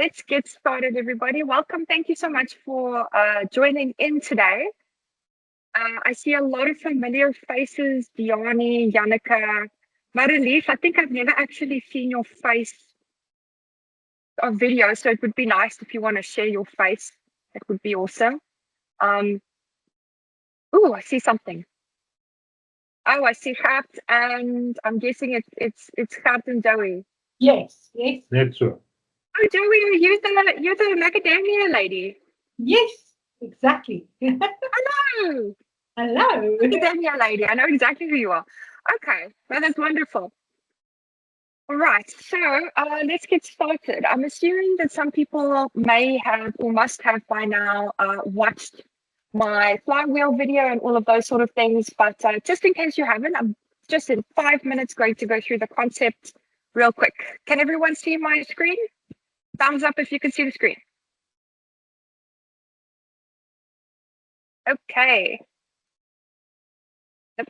Let's get started, everybody. Welcome. Thank you so much for joining in today. I see a lot of familiar faces, Diani, Yannicka, Marilise. I think I've never actually seen your face on video, so it would be nice if you want to share your face. It would be awesome. Um, oh, I see something. Oh, I see Gert, and I'm guessing it's Gert and Joey. Yes. Net so. Oh, Joey, you're the macadamia lady. Yes, exactly. Hello. Hello. Academia lady. I know exactly who you are. Okay, well, that's wonderful. All right, so let's get started. I'm assuming that some people may have or must have by now watched my flywheel video and all of those sort of things. But just in case you haven't, I'm just in 5 minutes going to go through the concept real quick. Can everyone see my screen? Thumbs up if you can see the screen. Okay. Yep.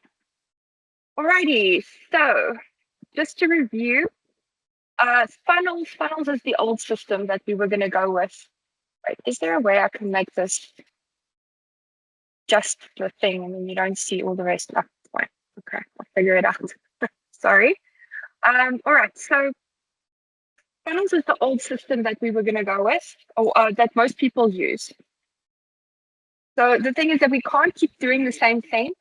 Alrighty, so just to review, funnels is the old system that we were going to go with. Right? Is there a way I can make this just the thing and then you don't see all the rest? Oh, fine. Okay, I'll figure it out. Sorry. All right, so funnels is the old system that we were going to go with, or that most people use. So the thing is that we can't keep doing the same thing.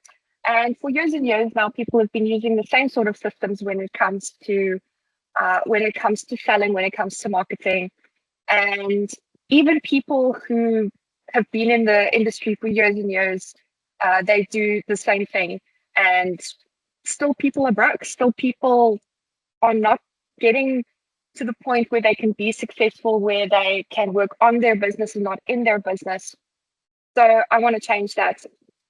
And for years and years now, people have been using the same sort of systems when it comes to selling, when it comes to marketing. And even people who have been in the industry for years and years, they do the same thing. And still people are broke. Still people are not getting to the point where they can be successful, where they can work on their business and not in their business. So I want to change that.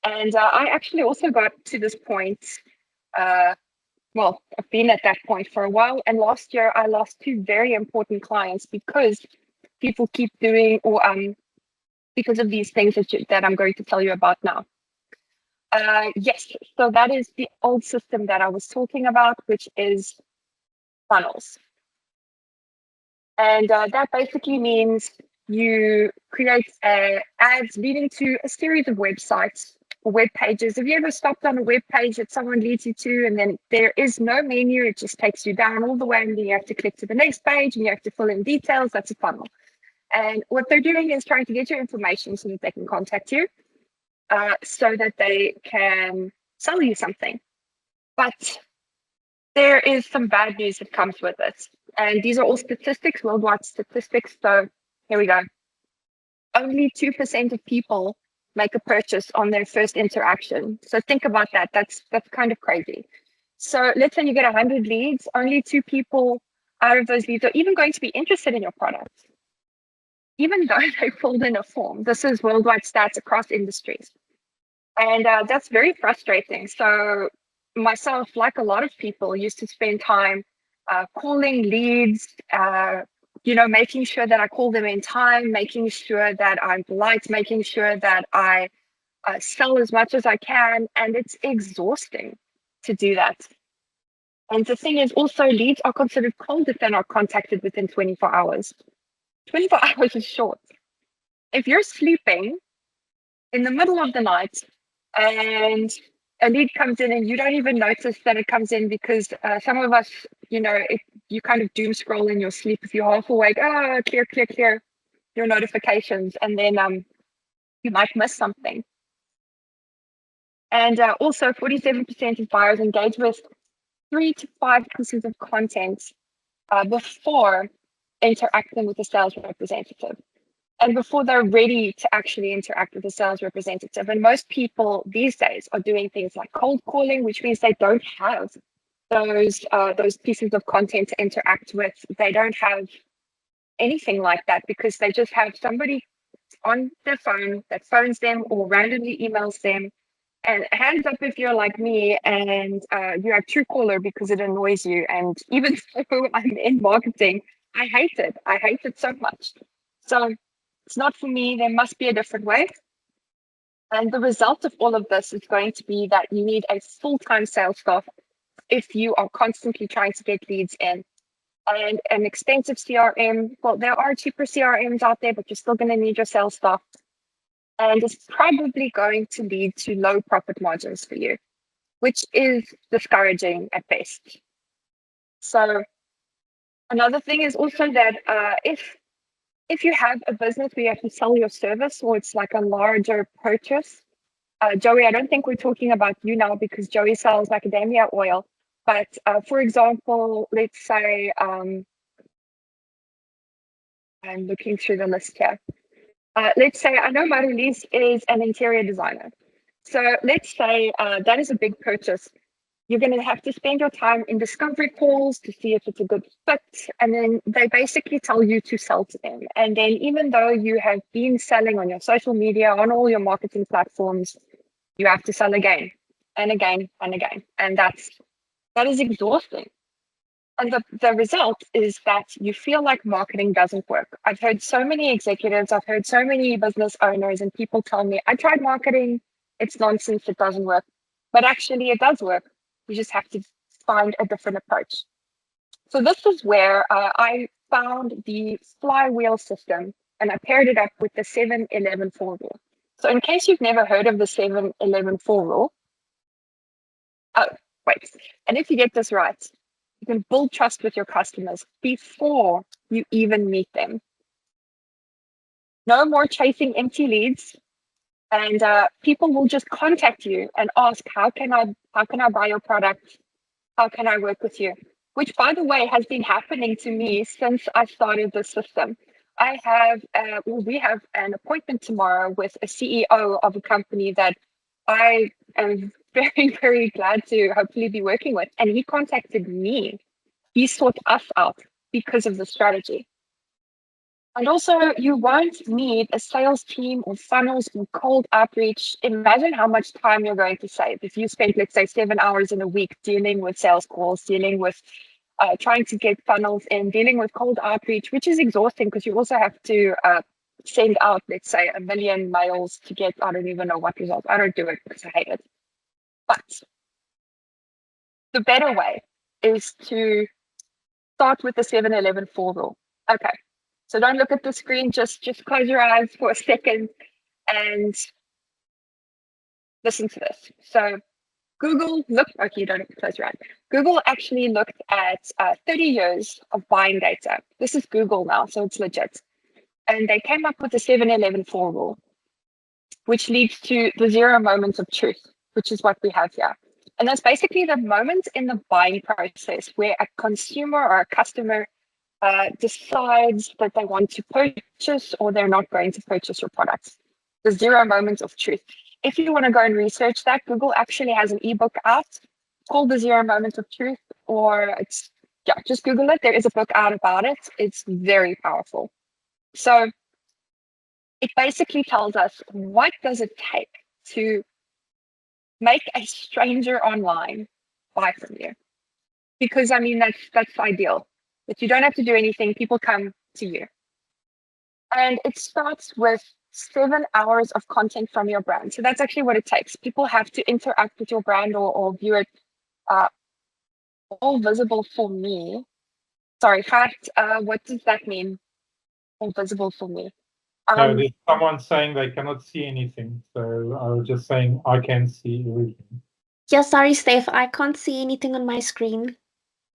And I actually also got to this point. Well, I've been at that point for a while. And last year, I lost two very important clients because people keep doing, or because of these things that I'm going to tell you about now. Yes, so that is the old system that I was talking about, which is funnels. And that basically means you create ads leading to a series of websites or web pages. Have you ever stopped on a web page that someone leads you to, and then there is no menu, it just takes you down all the way, and then you have to click to the next page and you have to fill in details? That's a funnel. And what they're doing is trying to get your information so that they can contact you, so that they can sell you something. But there is some bad news that comes with it. And these are all statistics, worldwide statistics. So here we go. Only 2% of people make a purchase on their first interaction. So think about that. That's kind of crazy. So let's say you get 100 leads, only 2 people out of those leads are even going to be interested in your product, even though they filled in a form. This is worldwide stats across industries. And that's very frustrating. So myself, like a lot of people, used to spend time calling leads, making sure that I call them in time, making sure that I'm polite, making sure that I sell as much as I can. And it's exhausting to do that. And the thing is also, leads are considered cold if they're not contacted within 24 hours. 24 hours is short. If you're sleeping in the middle of the night and a lead comes in and you don't even notice that it comes in, because some of us, you kind of doom scroll in your sleep. If you're half awake, clear your notifications, and then you might miss something. And also 47% of buyers engage with 3 to 5 pieces of content before interacting with a sales representative, and before they're ready to actually interact with a sales representative. And most people these days are doing things like cold calling, which means they don't have those pieces of content to interact with. They don't have anything like that, because they just have somebody on their phone that phones them or randomly emails them. And hands up if you're like me and you have Truecaller because it annoys you. And even though I'm in marketing, I hate it. I hate it so much. So it's not for me. There must be a different way. And the result of all of this is going to be that you need a full-time sales staff if you are constantly trying to get leads in. and an expensive CRM. Well, there are cheaper CRMs out there, but you're still going to need your sales staff. And it's probably going to lead to low profit margins for you, which is discouraging at best. So another thing is also that if you have a business where you have to sell your service or it's like a larger purchase, Joey, I don't think we're talking about you now because Joey sells macadamia oil. But for example, let's say I'm looking through the list here. Let's say I know Marilise is an interior designer. So let's say that is a big purchase. You're going to have to spend your time in discovery calls to see if it's a good fit. And then they basically tell you to sell to them. And then even though you have been selling on your social media, on all your marketing platforms, you have to sell again and again and again. And that is exhausting. And the result is that you feel like marketing doesn't work. I've heard so many executives, I've heard so many business owners and people tell me, I tried marketing, it's nonsense, it doesn't work. But actually it does work. You just have to find a different approach. So this is where I found the flywheel system and I paired it up with the 7-11-4 rule. So in case you've never heard of the 7-11-4 rule, oh, wait. And if you get this right, you can build trust with your customers before you even meet them. No more chasing empty leads, and people will just contact you and ask, "How can I buy your product? How can I work with you?" Which, by the way, has been happening to me since I started the system. We have an appointment tomorrow with a CEO of a company that I am very, very glad to hopefully be working with. And he contacted me. He sought us out because of the strategy. And also, you won't need a sales team or funnels or cold outreach. Imagine how much time you're going to save if you spend, let's say, 7 hours in a week dealing with sales calls, dealing with trying to get funnels in, dealing with cold outreach, which is exhausting because you also have to send out, let's say, 1,000,000 mails to get, I don't even know what results. I don't do it because I hate it. But the better way is to start with the 7-11-4 rule. Okay. So don't look at the screen, just close your eyes for a second and listen to this. So Google looked, okay, you don't have to close your eyes. Google actually looked at 30 years of buying data. This is Google now, so it's legit. And they came up with the 7-11-4 rule, which leads to the 0 moments of truth, which is what we have here. And that's basically the moment in the buying process where a consumer or a customer decides that they want to purchase or they're not going to purchase your products. The 0 moments of truth. If you want to go and research that, Google actually has an ebook out called The 0 Moments of Truth, or just Google it. There is a book out about it. It's very powerful. So it basically tells us, what does it take to make a stranger online buy from you? Because I mean, that's ideal. That you don't have to do anything, people come to you. And it starts with 7 hours of content from your brand. So that's actually what it takes. People have to interact with your brand or view it all visible for me. Sorry, fact, what does that mean? All visible for me. No, there's someone saying they cannot see anything. So I was just saying I can see everything. Yeah, sorry, Steph, I can't see anything on my screen.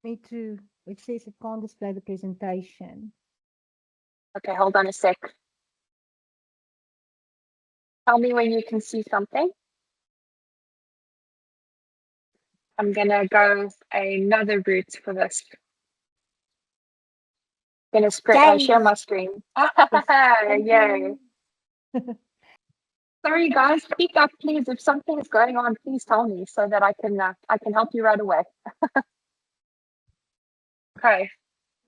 Me too. It says it can't display the presentation. Okay, hold on a sec. Tell me when you can see something. I'm gonna go another route for this. Gonna share my screen. Yay. Sorry guys, speak up please. If something is going on, please tell me so that I can help you right away. Okay,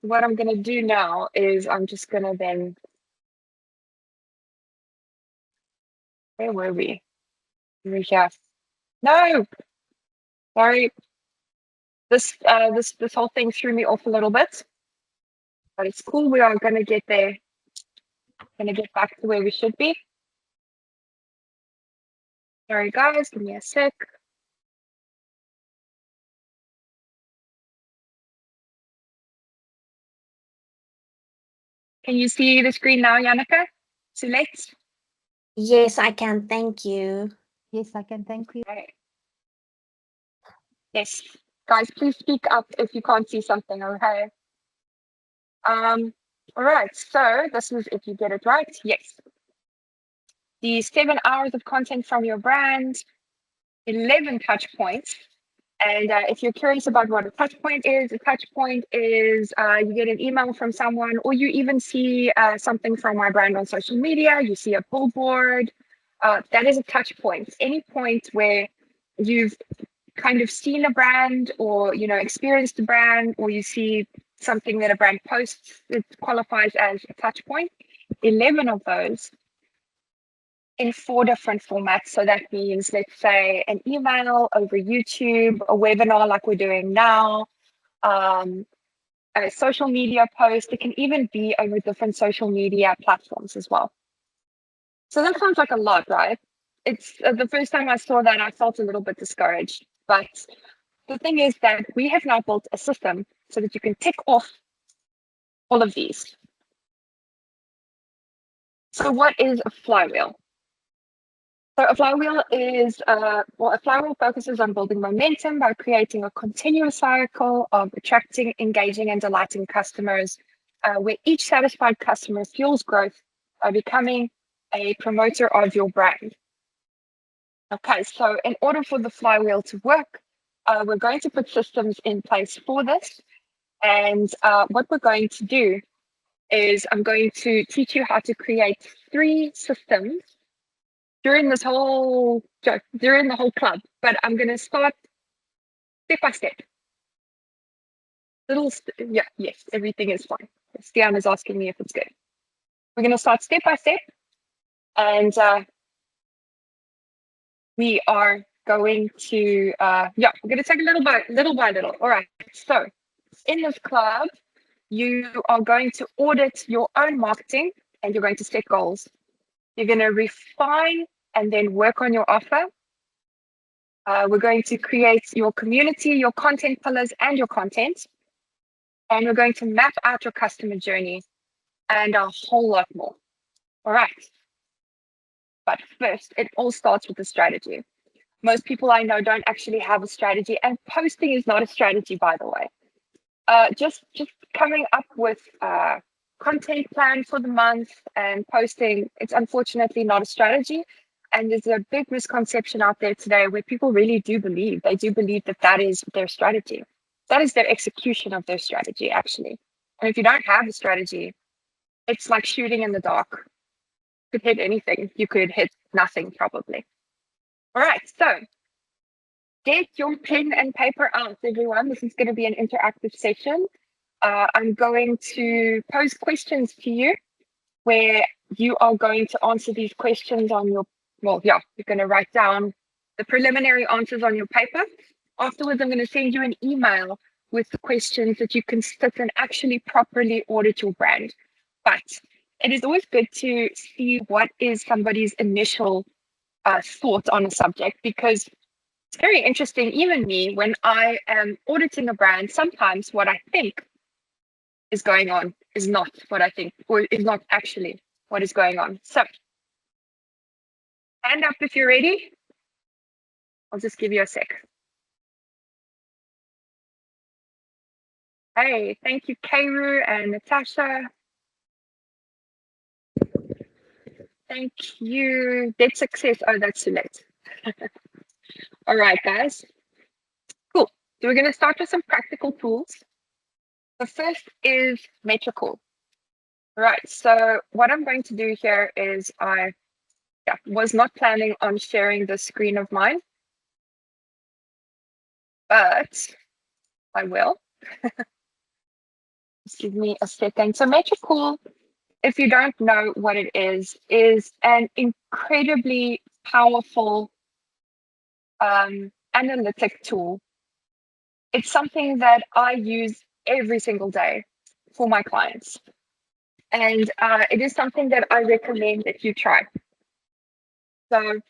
what I'm gonna do now is I'm just gonna then, where were we? We're here. No, sorry. This whole thing threw me off a little bit, but it's cool. We are gonna get there. Gonna get back to where we should be. Sorry guys, give me a sec. Can you see the screen now, Janneke? Select. Yes, I can. Thank you. Yes, I can. Thank you. Okay. Yes. Guys, please speak up if you can't see something, okay? All right, so this is if you get it right. Yes. The 7 hours of content from your brand, 11 touch points. And if you're curious about what a touch point is, a touch point is you get an email from someone, or you even see something from our brand on social media, you see a billboard. That is a touch point. Any point where you've kind of seen a brand, or experienced a brand, or you see something that a brand posts, it qualifies as a touch point. 11 of those in 4 different formats. So that means, let's say, an email, over YouTube, a webinar like we're doing now, a social media post. It can even be over different social media platforms as well. So that sounds like a lot, right? It's the first time I saw that, I felt a little bit discouraged. But the thing is that we have now built a system so that you can tick off all of these. So what is a flywheel? So a flywheel is, a flywheel focuses on building momentum by creating a continuous cycle of attracting, engaging, and delighting customers, where each satisfied customer fuels growth by becoming a promoter of your brand. Okay, so in order for the flywheel to work, we're going to put systems in place for this. And what we're going to do is I'm going to teach you how to create 3 systems during the whole club, but I'm going to start step by step. Yes, everything is fine. Stian is asking me if it's good. We're going to start step by step, and we are going to we're going to take little by little. All right. So in this club, you are going to audit your own marketing, and you're going to set goals. You're going to refine and then work on your offer. We're going to create your community, your content pillars, and your content. And we're going to map out your customer journey and a whole lot more. All right. But first, it all starts with a strategy. Most people I know don't actually have a strategy, and posting is not a strategy, by the way. Just coming up with a content plan for the month and posting, it's unfortunately not a strategy. And there's a big misconception out there today where people really do believe that is their strategy. That is their execution of their strategy, actually. And if you don't have a strategy, it's like shooting in the dark. You could hit anything. You could hit nothing, probably. All right, so get your pen and paper out, everyone. This is going to be an interactive session. I'm going to pose questions to you where you are going to answer these questions on your, you're going to write down the preliminary answers on your paper. Afterwards, I'm going to send you an email with the questions that you can sit and actually properly audit your brand. But it is always good to see what is somebody's initial thought on a subject, because it's very interesting. Even me, when I am auditing a brand, sometimes what I think is going on is not what I think, or is not actually what is going on. So hand up if you're ready. I'll just give you a sec. Hey, thank you, Kairu and Natasha. Thank you. Dead success. Oh, that's too late. All right, guys. Cool. So we're going to start with some practical tools. The first is Metricool. Right. So what I'm going to do here is I was not planning on sharing the screen of mine, but I will. Just give me a second. So Metricool, if you don't know what it is an incredibly powerful analytic tool. It's something that I use every single day for my clients. And it is something that I recommend that you try. So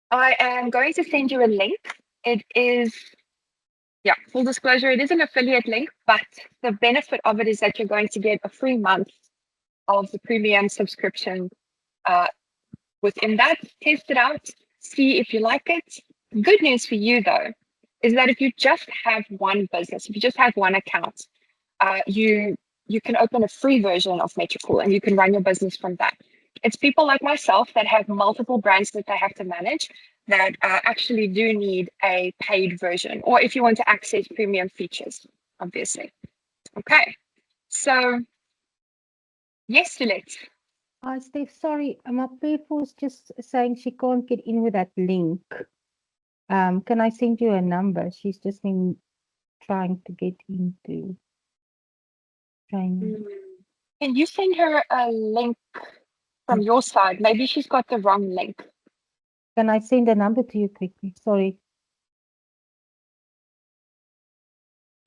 I am going to send you a link. It is yeah, full disclosure, it is an affiliate link, but the benefit of it is that you're going to get a free month of the premium subscription within that. Test it out, see if you like it. Good news for you though is that if you just have one business, if you just have one account, you can open a free version of Metricool and you can run your business from that. It's people like myself that have multiple brands that they have to manage that actually do need a paid version, or if you want to access premium features, obviously. Okay, so yes, Juliette. Hi, Steph. Sorry, my was just saying she can't get in with that link. Can I send you a number? She's just been trying to get into training. Can you send her a link from your side? Maybe she's got the wrong link. Can I send a number to you quickly? Sorry.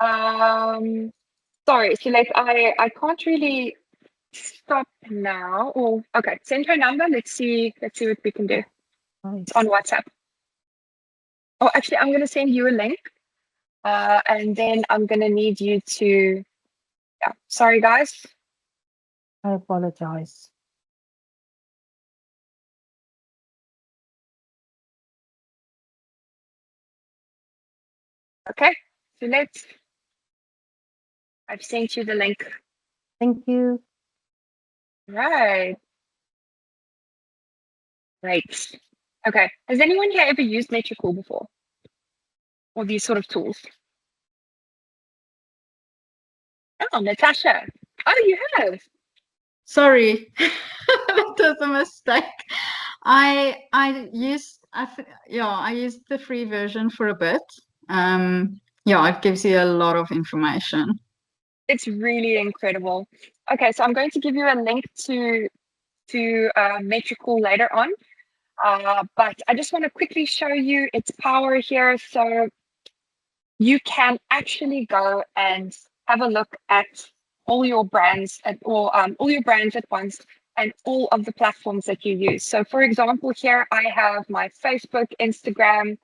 Sorry, Juliette, I can't really stop now. Or okay, send her number. Let's see what we can do. Sorry. It's on WhatsApp. Oh, actually, I'm gonna send you a link. And then I'm gonna need you to, yeah, sorry guys. I apologize. Okay, so I've sent you the link. Thank you. Right. Great. Okay. Has anyone here ever used Metricool before? Or these sort of tools? Oh, Natasha. Oh, you have. Sorry, that was a mistake. I used I used the free version for a bit. Yeah, it gives you a lot of information. It's really incredible. Okay, so I'm going to give you a link to Metricool later on. But I just want to quickly show you its power here. So you can actually go and have a look at all your brands all your brands at once and all of the platforms that you use. So for example, here I have my Facebook, Instagram.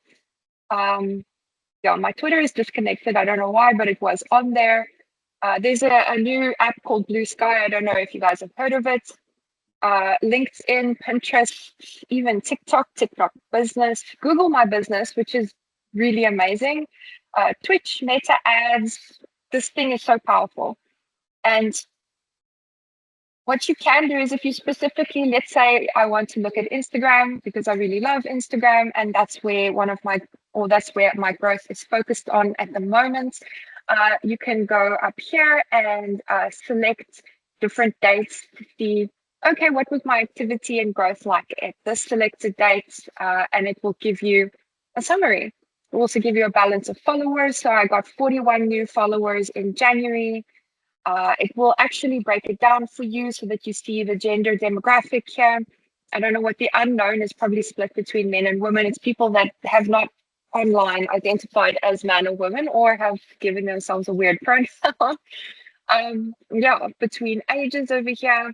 Yeah, my Twitter is disconnected. I don't know why, but it was on there. There's a new app called Blue Sky. I don't know if you guys have heard of it. LinkedIn, Pinterest, even TikTok Business, Google My Business, which is really amazing. Twitch, Meta Ads. This thing is so powerful. And what you can do is if you specifically, let's say I want to look at Instagram because I really love Instagram and that's where that's where my growth is focused on at the moment. You can go up here and select different dates to see, okay, what was my activity and growth like at this selected date? And it will give you a summary. It will also give you a balance of followers. So I got 41 new followers in January. It will actually break it down for you so that you see the gender demographic here. I don't know what the unknown is, probably split between men and women. It's people that have not online identified as man or woman or have given themselves a weird pronoun. Yeah, between ages over here.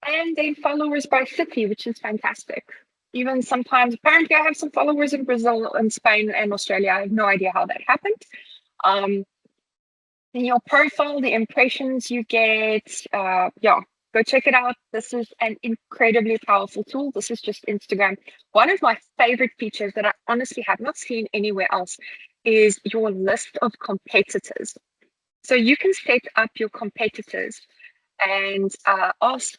And then followers by city, which is fantastic. Even sometimes, apparently I have some followers in Brazil and Spain and Australia. I have no idea how that happened. In your profile, the impressions you get, yeah, go check it out. This is an incredibly powerful tool. This is just Instagram. One of my favorite features that I honestly have not seen anywhere else is your list of competitors. So you can set up your competitors and ask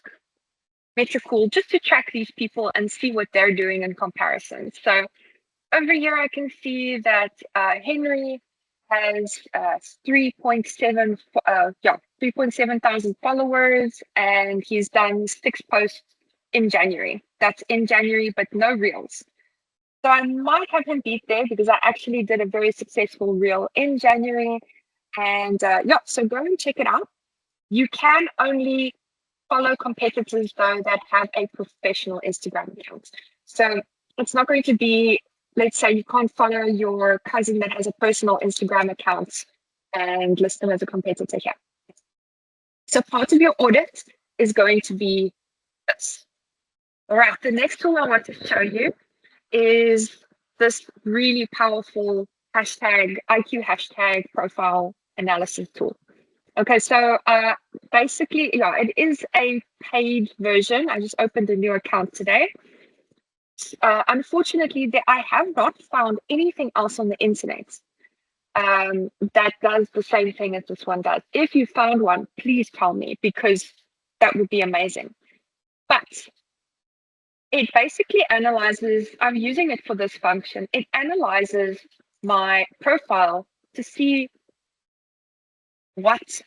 Metricool just to track these people and see what they're doing in comparison. So over here, I can see that Henry has 3.7 thousand followers, and he's done 6 posts in January. That's in January, but no reels. So I might have him beat there because I actually did a very successful reel in January. And yeah, so go and check it out. You can only follow competitors though that have a professional Instagram account. So it's not going to be, let's say you can't follow your cousin that has a personal Instagram account and list them as a competitor here. So part of your audit is going to be this. All right, the next tool I want to show you is this really powerful IQ hashtag profile analysis tool. Okay, so basically, yeah, it is a paid version. I just opened a new account today. Unfortunately, I have not found anything else on the internet that does the same thing as this one does. If you found one, please tell me, because that would be amazing. But it basically analyzes, I'm using it for this function. It analyzes my profile to see what,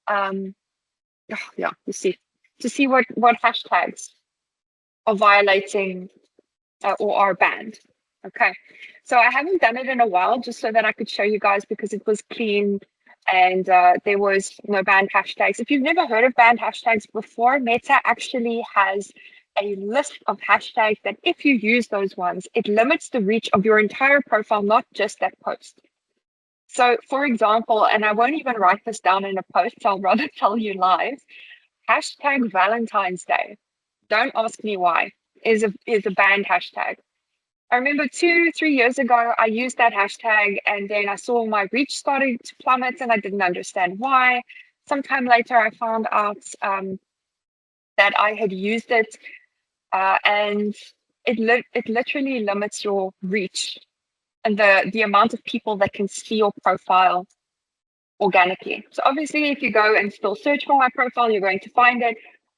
yeah, you see, to see what hashtags are violating or are banned. Okay, so I haven't done it in a while, just so that I could show you guys, because it was clean and there was no banned hashtags. If you've never heard of banned hashtags before, Meta actually has a list of hashtags that if you use those ones, it limits the reach of your entire profile, not just that post. So for example, and I won't even write this down in a post, I'll rather tell you live, hashtag Valentine's Day, don't ask me why, is a banned hashtag. I remember 2-3 years ago, I used that hashtag and then I saw my reach started to plummet and I didn't understand why. Sometime later, I found out that I had used it and it literally limits your reach and the amount of people that can see your profile organically. So obviously, if you go and still search for my profile, you're going to find it.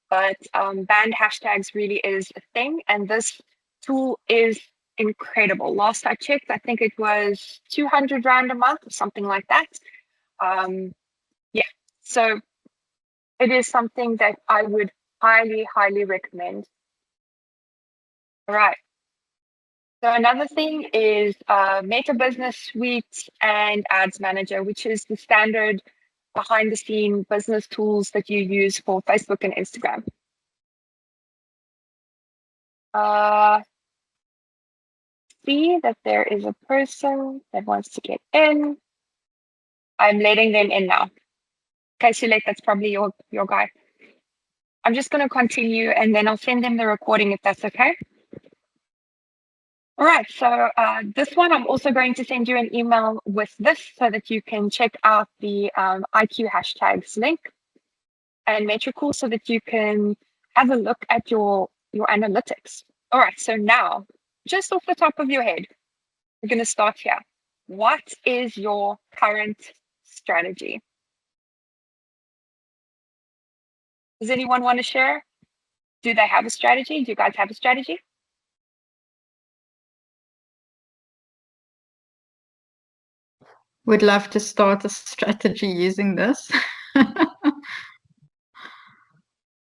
But banned hashtags really is a thing, and this tool is incredible. Last I checked, I think it was 200 Rand a month or something like that. Yeah, so it is something that I would highly, highly recommend. All right. So another thing is Meta Business Suite and Ads Manager, which is the standard behind the scene business tools that you use for Facebook and Instagram. See that there is a person that wants to get in. I'm letting them in now. Okay, Sule, that's probably your guy. I'm just going to continue and then I'll send them the recording if that's okay. All right, so this one, I'm also going to send you an email with this so that you can check out the IQ hashtags link and Metricool so that you can have a look at your analytics. All right, so now, just off the top of your head, we're going to start here. What is your current strategy? Does anyone want to share? Do they have a strategy? Do you guys have a strategy? Would love to start a strategy using this.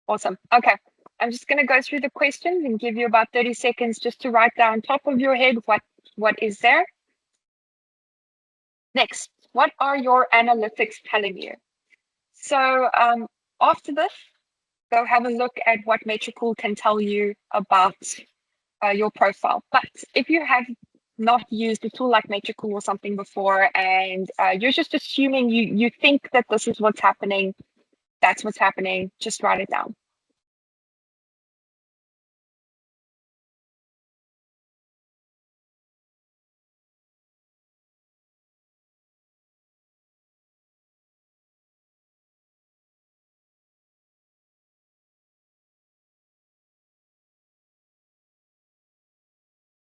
Awesome. Okay. I'm just going to go through the questions and give you about 30 seconds just to write down top of your head what is there. Next, what are your analytics telling you? So after this, go have a look at what Metricool can tell you about your profile. But if you have not used a tool like Metricool or something before and you're just assuming you think that this is what's happening, that's what's happening, just write it down.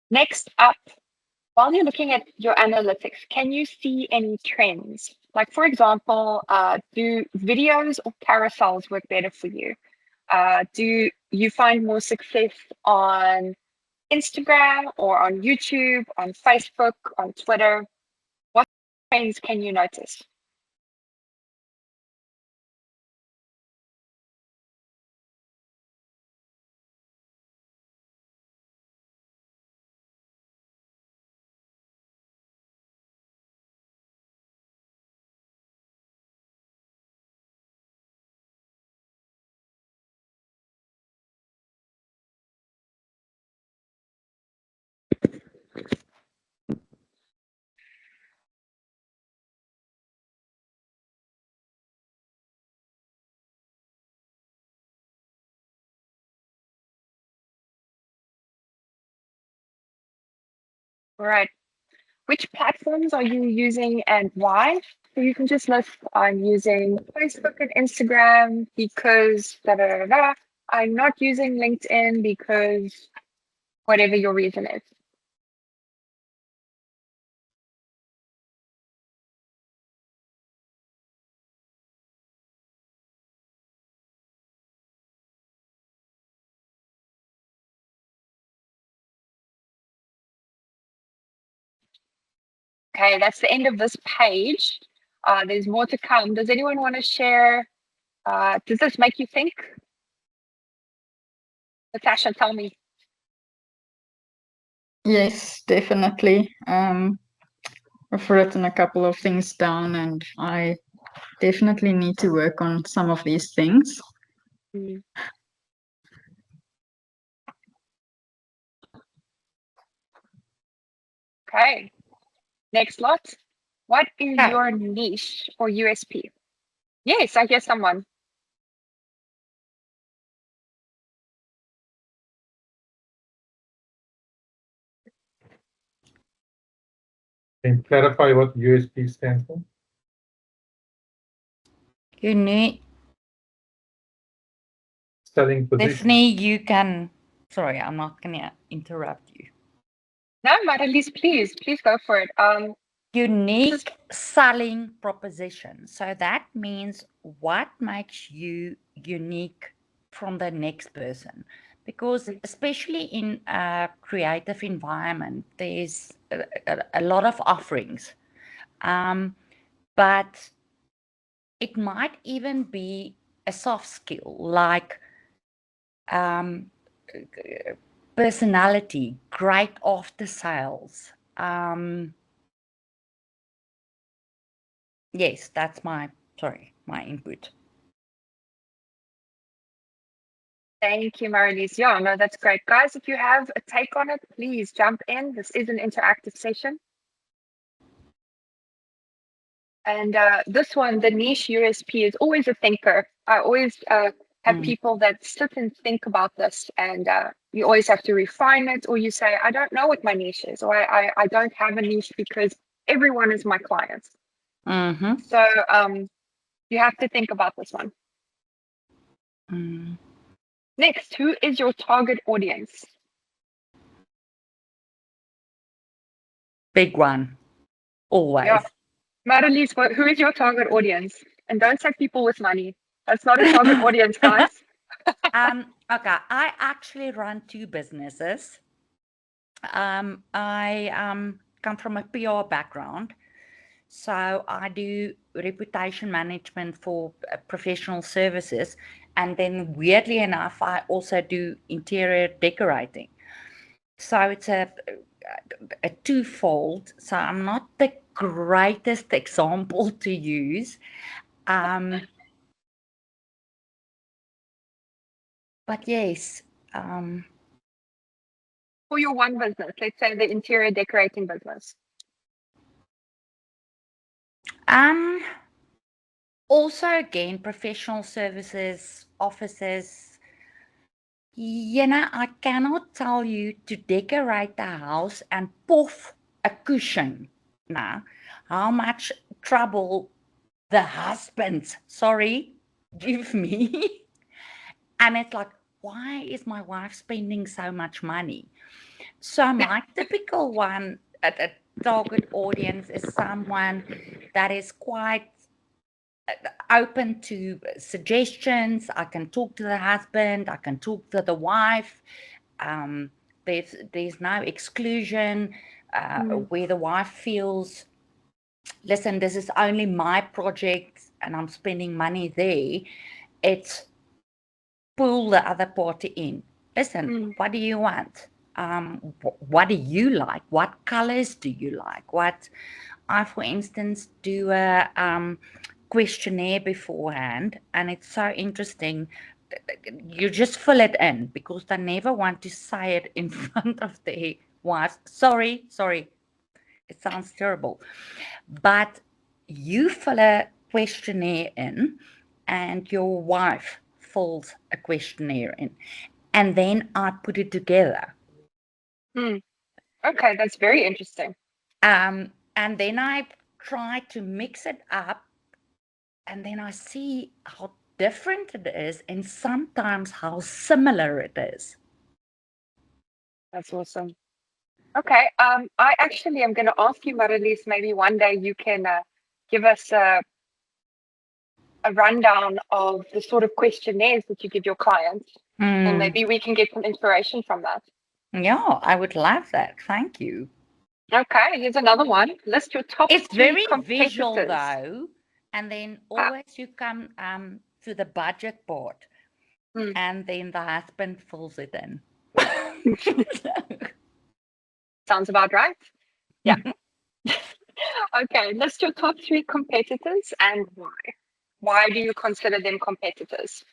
Next up, while you're looking at your analytics, can you see any trends? Like, for example, do videos or carousels work better for you? Do you find more success on Instagram or on YouTube, on Facebook, on Twitter? What trends can you notice? All right. which platforms are you using and why? So you can just list, I'm using Facebook and Instagram because da da da da. I'm not using LinkedIn because whatever your reason is. Okay, that's the end of this page. There's more to come. Does anyone want to share? Does this make you think? Natasha, tell me. Yes, definitely. I've written a couple of things down, and I definitely need to work on some of these things. Mm. Okay, next lot. What is Okay. your niche or USP? Yes, I hear someone. Can you clarify what USP stands for? Unique. Selling position. Stephanie, you can. Sorry, I'm not going to interrupt you. No, Marilise, please go for it. Unique selling proposition. So that means what makes you unique from the next person. Because especially in a creative environment, there's a lot of offerings. But it might even be a soft skill like personality, great after sales. Yes, that's my input. Thank you, Marilise. Yeah, no, that's great. Guys, if you have a take on it, please jump in. This is an interactive session. And this one, the niche USP, is always a thinker. I always have people that sit and think about this, and you always have to refine it, or you say, I don't know what my niche is, or I don't have a niche because everyone is my client. Mm-hmm. So you have to think about this one. Mm. Next, who is your target audience? Big one. Always. Yeah. Marilise, who is your target audience? And don't say people with money. That's not a target audience, guys. Okay, I actually run 2 businesses. I come from a PR background, so I do reputation management for professional services, and then weirdly enough, I also do interior decorating. So it's a twofold. So I'm not the greatest example to use. But yes, For your one business, let's say the interior decorating business. also again, professional services, offices. I cannot tell you to decorate the house and poof, a cushion. Now, how much trouble the husbands, give me. And it's like, why is my wife spending so much money? So my typical one at a target audience is someone that is quite open to suggestions. I can talk to the husband, I can talk to the wife. There's no exclusion where the wife feels, listen, this is only my project and I'm spending money there. It's pull the other party in. Listen, what do you want? What do you like? What colors do you like? I, for instance, do a questionnaire beforehand, and it's so interesting. You just fill it in because they never want to say it in front of their wives. Sorry, it sounds terrible. But you fill a questionnaire in, and your wife fills a questionnaire in, and then I put it together. Okay, that's very interesting. And then I try to mix it up, and then I see how different it is and sometimes how similar it is. That's awesome. Okay. I actually am going to ask you, Marlies, maybe one day you can give us a rundown of the sort of questionnaires that you give your clients, and Mm, maybe we can get some inspiration from that. yeah, I would love that. Thank you. Okay, here's another one. List your top It's 3 very competitors. visual though, and then always you come to the budget part, Mm. and then the husband fills it in. Sounds about right. Yeah. Okay, list your top 3 competitors and why. Why do you consider them competitors?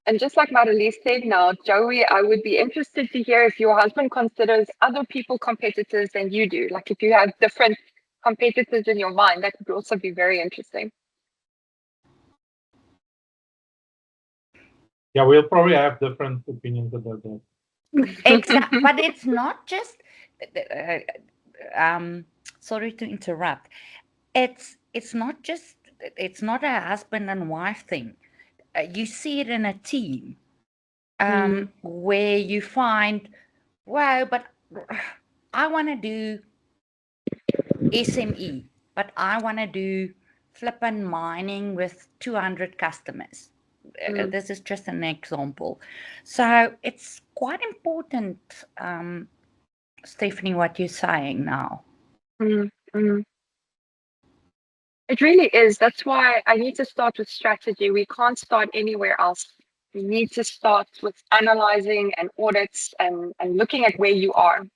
And just like Marlies said now, Joey, I would be interested to hear if your husband considers other people competitors than you do. Like if you have different competitors in your mind, that would also be very interesting. Yeah, we'll probably have different opinions about that. Exactly, but it's not just. Sorry to interrupt. It's not just. It's not a husband and wife thing. You see it in a team, where you find, wow, but I want to do SME, but I want to do flippin' mining with 200 customers. This is just an example. So it's quite important, Stephanie, what you're saying now. It really is. That's why I need to start with strategy. We can't start anywhere else. We need to start with analyzing and audits and looking at where you are.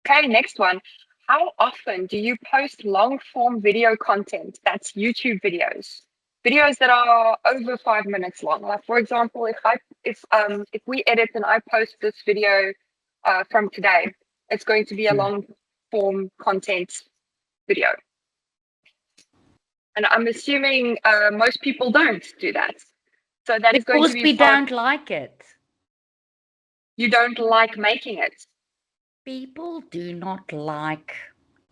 Okay, next one. How often do you post long form video content? That's YouTube videos. Videos that are over 5 minutes long. Like for example, if we edit and I post this video from today, it's going to be a long form content video. And I'm assuming most people don't do that. So that is going to Because be we don't like it. You don't like making it. People do not like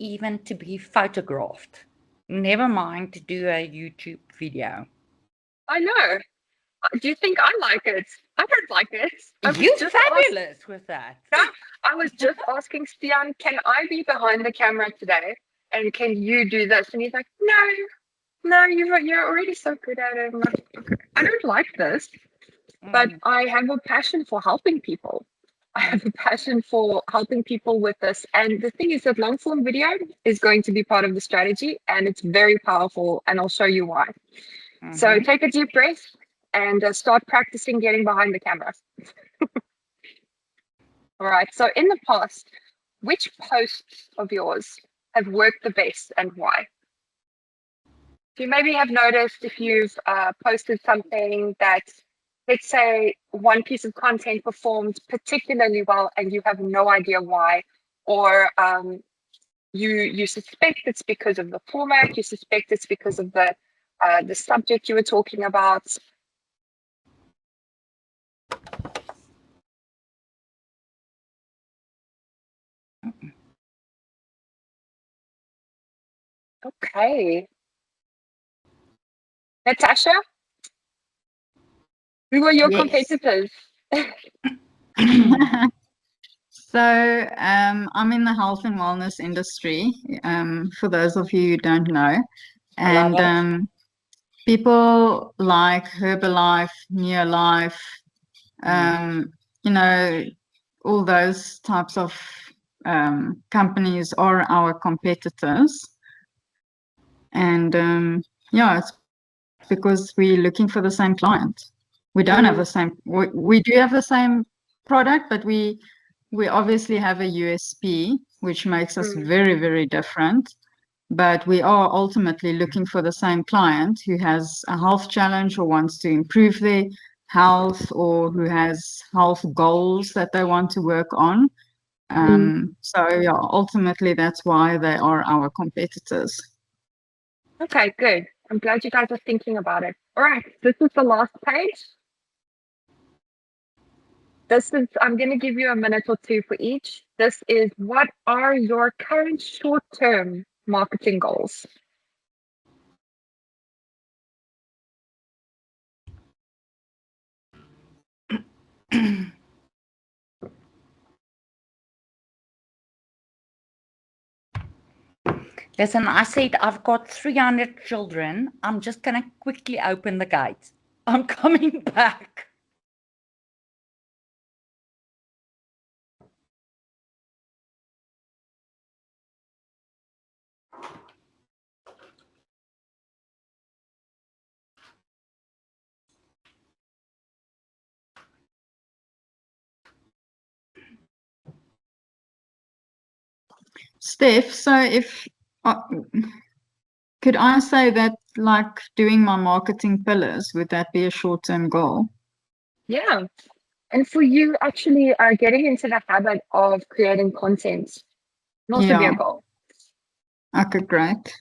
even to be photographed. Never mind to do a YouTube video. I know. Do you think I like it? I don't like it. You're fabulous with that. I was just asking Stian, can I be behind the camera today? And can you do this? And he's like, no, you're already so good at it. I'm like, okay. I don't like this, but I have a passion for helping people. I have a passion for helping people with this. And the thing is that long form video is going to be part of the strategy, and it's very powerful, and I'll show you why. So take a deep breath and start practicing getting behind the camera. All right. So in the past, which posts of yours have worked the best and why? You maybe have noticed if you've posted something that, let's say, one piece of content performed particularly well and you have no idea why, or you suspect it's because of the format, you suspect it's because of the subject you were talking about. Okay. Natasha, who are your competitors? So I'm in the health and wellness industry, for those of you who don't know. And people like Herbalife, Neolife, you know, all those types of companies are our competitors. And yeah, it's because we're looking for the same client. We don't have the same, we do have the same product, but we obviously have a USP, which makes us very, very different. But we are ultimately looking for the same client who has a health challenge or wants to improve health or who has health goals that they want to work on. So yeah, ultimately that's why they are our competitors. Okay, good. I'm glad you guys are thinking about it. All right, this is the last page. I'm going to give you a minute or two for each. This is, what are your current short-term marketing goals? Listen, I said I've got 300 children. I'm just going to quickly open the gate. I'm coming back. Steph, so if could I say that like doing my marketing pillars, would that be a short-term goal? Yeah. And for you, actually, getting into the habit of creating content can also be a Yeah. goal. Okay, great.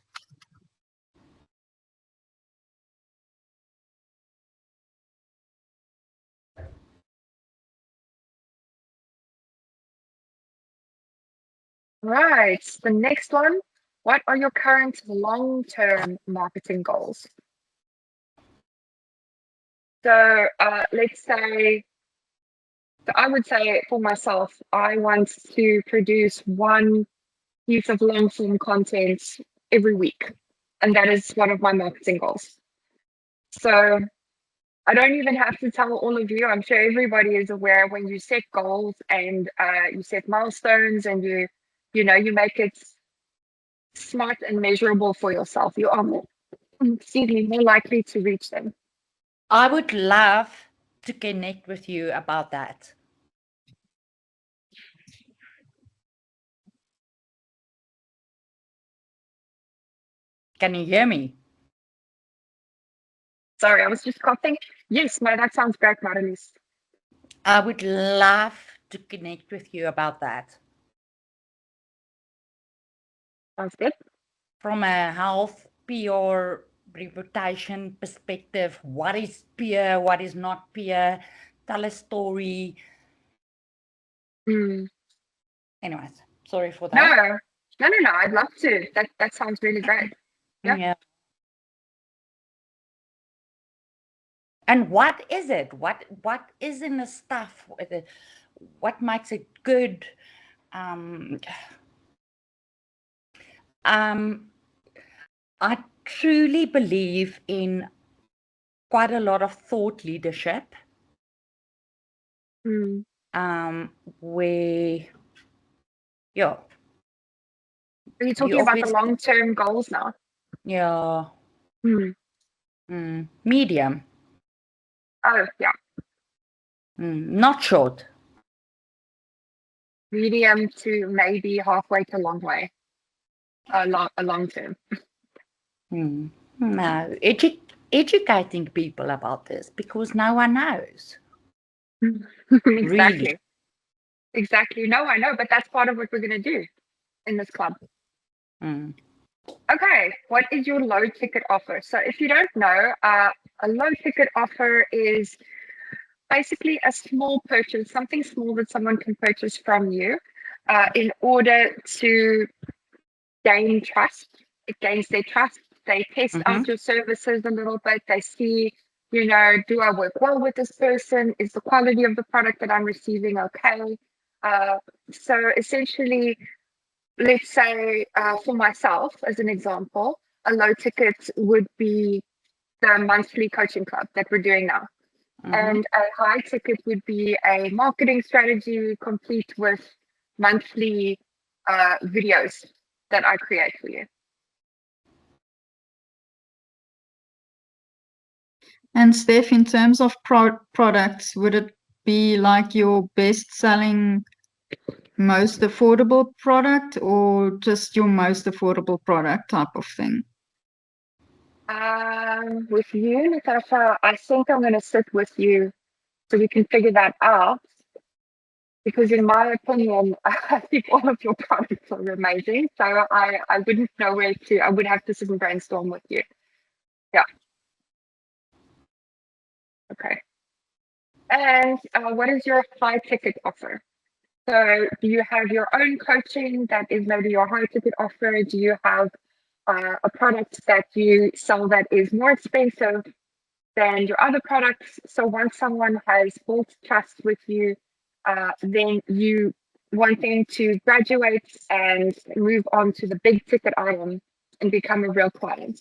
Right. The next one, what are your current long-term marketing goals? So let's say, so I would say for myself, I want to produce one piece of long-form content every week. And that is one of my marketing goals. So I don't even have to tell all of you. I'm sure everybody is aware when you set goals and you set milestones and you make it smart and measurable for yourself. You are more likely to reach them. I would love to connect with you about that. Can you hear me? Sorry, I was just coughing. Yes, no, that sounds great, Marlies. I would love to connect with you about that. Sounds good. From a health, PR, reputation perspective, what is PR, what is not PR, tell a story. Anyways, sorry for that. No. I'd love to. That sounds really great. Yeah. And what is it? What is in the stuff? What makes it good? I truly believe in quite a lot of thought leadership. Where, yeah. Are you talking about the long-term goals now? Yeah. Medium. Oh, yeah. Not short. Medium to maybe halfway to long way. A long term. No, educating people about this because no one knows. Exactly. Really. Exactly. No, I know, but that's part of what we're going to do in this club. Okay, what is your low ticket offer? So if you don't know, a low ticket offer is basically a small purchase, something small that someone can purchase from you in order to gain trust. It gains their trust. They test out your services a little bit. They see, do I work well with this person? Is the quality of the product that I'm receiving okay? So essentially, let's say for myself, as an example, a low ticket would be the monthly coaching club that we're doing now. And a high ticket would be a marketing strategy complete with monthly videos that I create for you. And Steph, in terms of products, would it be like your best-selling, most affordable product or just your most affordable product type of thing? With you, Natasha, I think I'm going to sit with you so we can figure that out. Because in my opinion, I think all of your products are amazing. So I wouldn't know where to, I would have to sit and brainstorm with you. Yeah. Okay. And what is your high ticket offer? So do you have your own coaching that is maybe your high ticket offer? Do you have a product that you sell that is more expensive than your other products? So once someone has built trust with you, then you want them to graduate and move on to the big ticket item and become a real client.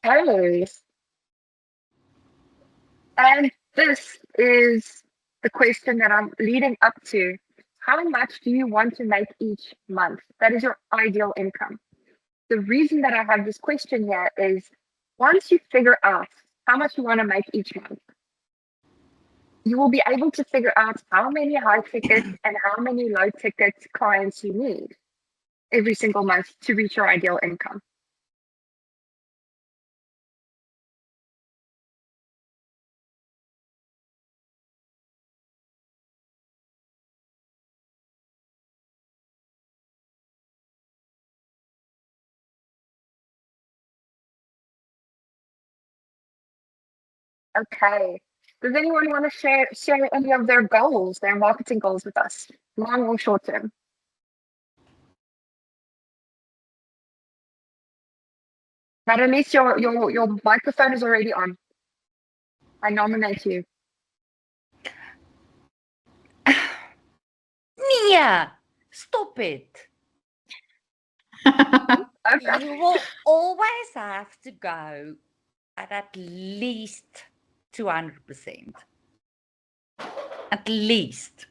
Okay. And this is the question that I'm leading up to. How much do you want to make each month? That is your ideal income. The reason that I have this question here is once you figure out how much you want to make each month, you will be able to figure out how many high ticket and how many low ticket clients you need every single month to reach your ideal income. Okay. Does anyone want to share any of their goals, their marketing goals with us, long or short term? But at least your microphone is already on. I nominate you. Nia, stop it. Okay. You will always have to go at least 200%. At least.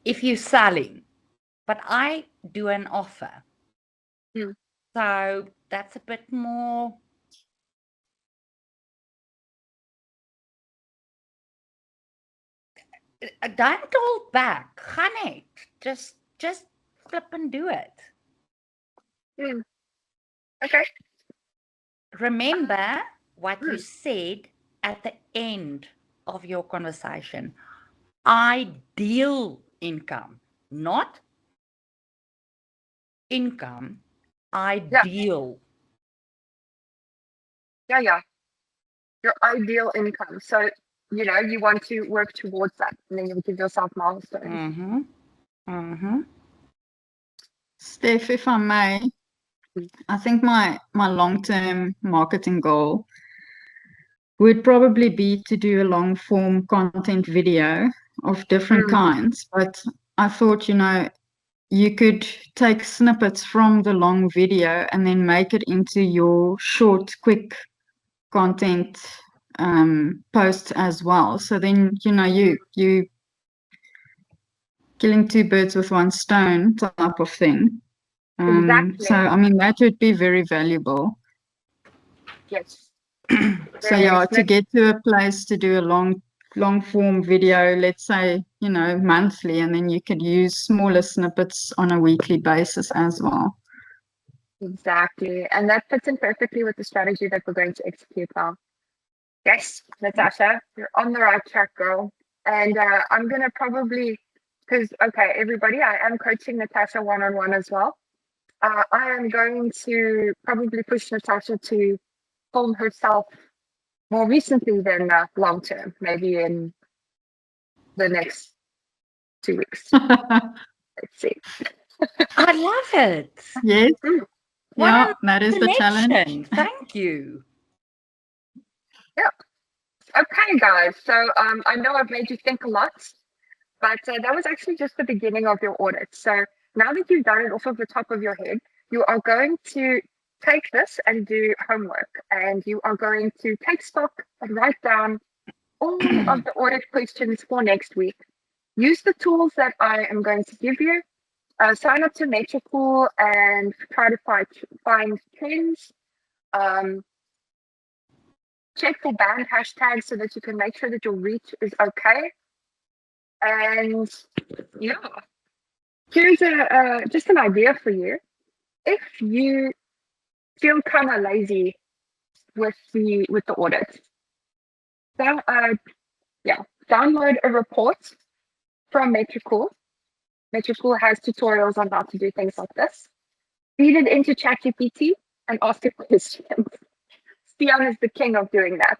If you're selling. But I do an offer. So that's a bit more. Don't hold back. Gaan net. Just flip and do it. Okay. Remember what you said at the end of your conversation. Ideal income, not income. Ideal. Yeah. Your ideal income. So, you want to work towards that and then you give yourself milestones. Steph, if I may, I think my long-term marketing goal would probably be to do a long-form content video of different kinds. But I thought, you could take snippets from the long video and then make it into your short, quick content posts as well. So then, you killing two birds with one stone type of thing. Exactly. So, I mean, that would be very valuable. Yes. So, yeah, to get to a place to do a long form video, let's say, monthly, and then you could use smaller snippets on a weekly basis as well. Exactly. And that fits in perfectly with the strategy that we're going to execute now. Yes, Natasha, you're on the right track, girl. And I'm going to probably, because, okay, everybody, I am coaching Natasha one-on-one as well. I am going to probably push Natasha to film herself more recently than long term, maybe in the next 2 weeks. Let's see. I love it. Yes. What Yeah, a that is the challenge. connection. Thank you. Yeah. Okay, guys. So I know I've made you think a lot, But that was actually just the beginning of your audit. So now that you've done it off of the top of your head, you are going to take this and do homework, and you are going to take stock and write down all of the audit questions for next week. Use the tools that I am going to give you. Sign up to Metricool and try to find trends. Check for banned hashtags so that you can make sure that your reach is okay. And yeah, here's just an idea for you. If you feel kind of lazy with the audit, then download a report from Metricool. Metricool has tutorials on how to do things like this. Feed it into ChatGPT and ask it questions. Stian is the king of doing that.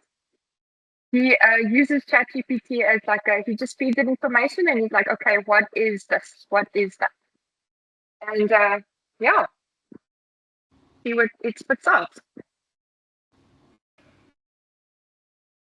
He uses ChatGPT as like he just feeds it information and he's like, okay, what is this? What is that? And yeah, see what it spits out.